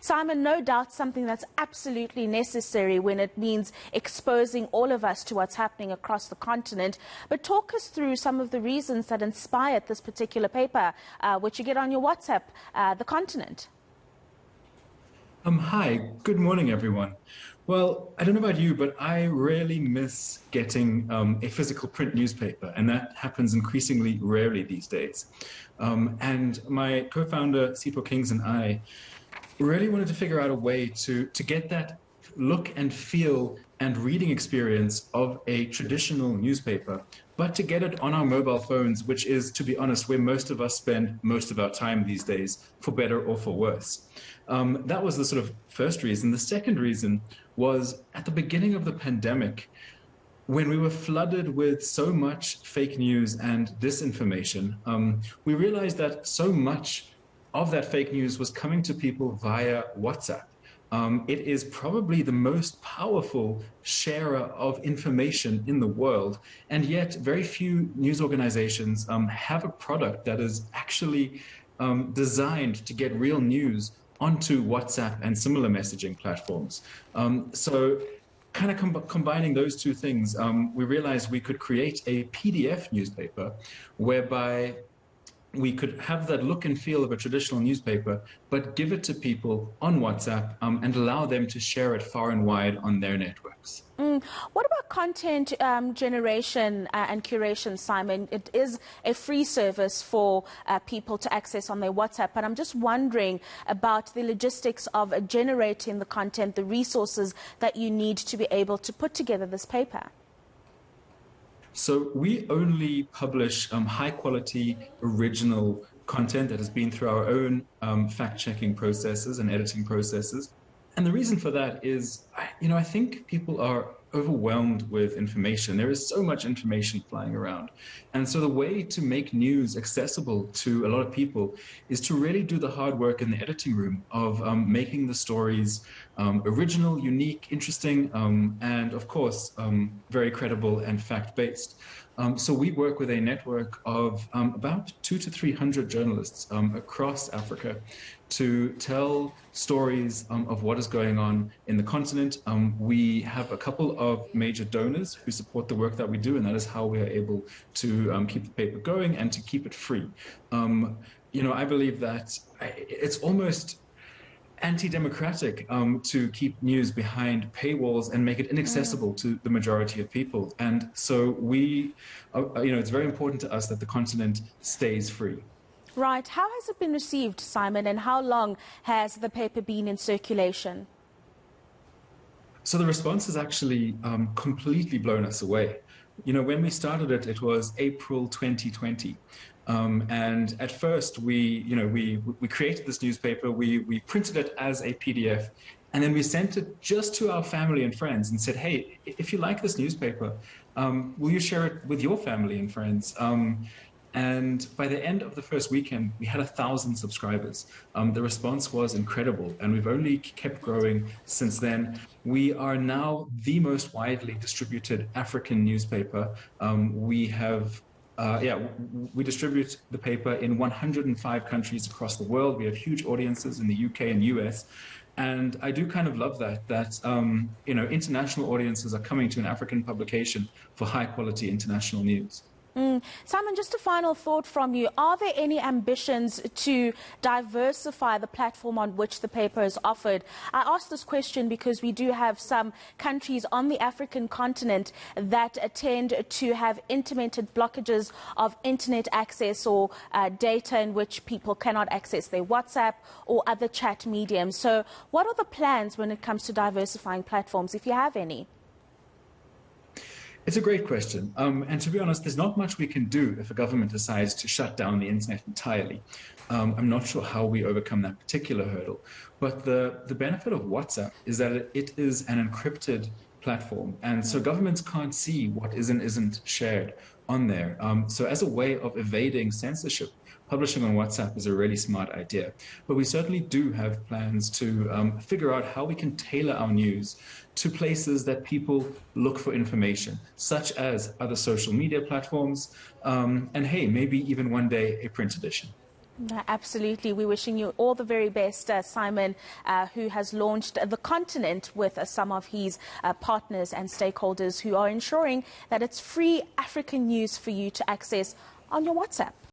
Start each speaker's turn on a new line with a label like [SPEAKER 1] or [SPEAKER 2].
[SPEAKER 1] Simon, no doubt something that's absolutely necessary when it means exposing all of us to what's happening across the continent. But talk us through some of the reasons that inspired this particular paper, which you get on your WhatsApp, The Continent.
[SPEAKER 2] Hi, good morning, everyone. Well, I don't know about you, but I really miss getting a physical print newspaper, and that happens increasingly rarely these days. And my co-founder, Sipho Kings, and I really wanted to figure out a way to get that look and feel and reading experience of a traditional newspaper, but to get it on our mobile phones, which is, to be honest, where most of us spend most of our time these days, for better or for worse. That was the sort of first reason. The second reason was at the beginning of the pandemic, when we were flooded with so much fake news and disinformation, we realized that so much of that fake news was coming to people via WhatsApp. It is probably the most powerful sharer of information in the world, and yet very few news organizations have a product that is actually designed to get real news onto WhatsApp and similar messaging platforms. So kind of combining those two things, we realized we could create a PDF newspaper whereby we could have that look and feel of a traditional newspaper, but give it to people on WhatsApp and allow them to share it far and wide on their networks.
[SPEAKER 1] What about content generation and curation, Simon? It is a free service for people to access on their WhatsApp, but I'm just wondering about the logistics of generating the content, the resources that you need to be able to put together this paper.
[SPEAKER 2] So we only publish high-quality, original content that has been through our own fact-checking processes and editing processes. And the reason for that is, I think people are overwhelmed with information. There is so much information flying around. And so the way to make news accessible to a lot of people is to really do the hard work in the editing room of making the stories original, unique, interesting, and of course, very credible and fact-based. So we work with a network of about 200 to 300 journalists across Africa to tell stories of what is going on in the continent. We have a couple of major donors who support the work that we do, and that is how we are able to keep the paper going and to keep it free. I believe that it's almost anti-democratic to keep news behind paywalls and make it inaccessible to the majority of people. And so it's very important to us that the continent stays free.
[SPEAKER 1] Right. How has it been received, Simon, and how long has the paper been in circulation?
[SPEAKER 2] So the response has actually completely blown us away. When we started it, it was April 2020. And at first, we created this newspaper, we printed it as a PDF, and then we sent it just to our family and friends and said, hey, if you like this newspaper, will you share it with your family and friends? And by the end of the first weekend, we had 1,000 subscribers. The response was incredible, and we've only kept growing since then. We are now the most widely distributed African newspaper. We distribute the paper in 105 countries across the world. We have huge audiences in the UK and US. And I do kind of love that international audiences are coming to an African publication for high quality international news.
[SPEAKER 1] Simon, just a final thought from you. Are there any ambitions to diversify the platform on which the paper is offered? I ask this question because we do have some countries on the African continent that tend to have intermittent blockages of internet access or data in which people cannot access their WhatsApp or other chat mediums. So what are the plans when it comes to diversifying platforms, if you have any?
[SPEAKER 2] It's a great question. And to be honest, there's not much we can do if a government decides to shut down the internet entirely. I'm not sure how we overcome that particular hurdle. But the benefit of WhatsApp is that it is an encrypted platform. And so governments can't see what is and isn't shared on there. So as a way of evading censorship, publishing on WhatsApp is a really smart idea. But we certainly do have plans to figure out how we can tailor our news to places that people look for information, such as other social media platforms, and hey, maybe even one day a print edition.
[SPEAKER 1] No, absolutely. We're wishing you all the very best, Simon, who has launched The Continent with some of his partners and stakeholders who are ensuring that it's free African news for you to access on your WhatsApp.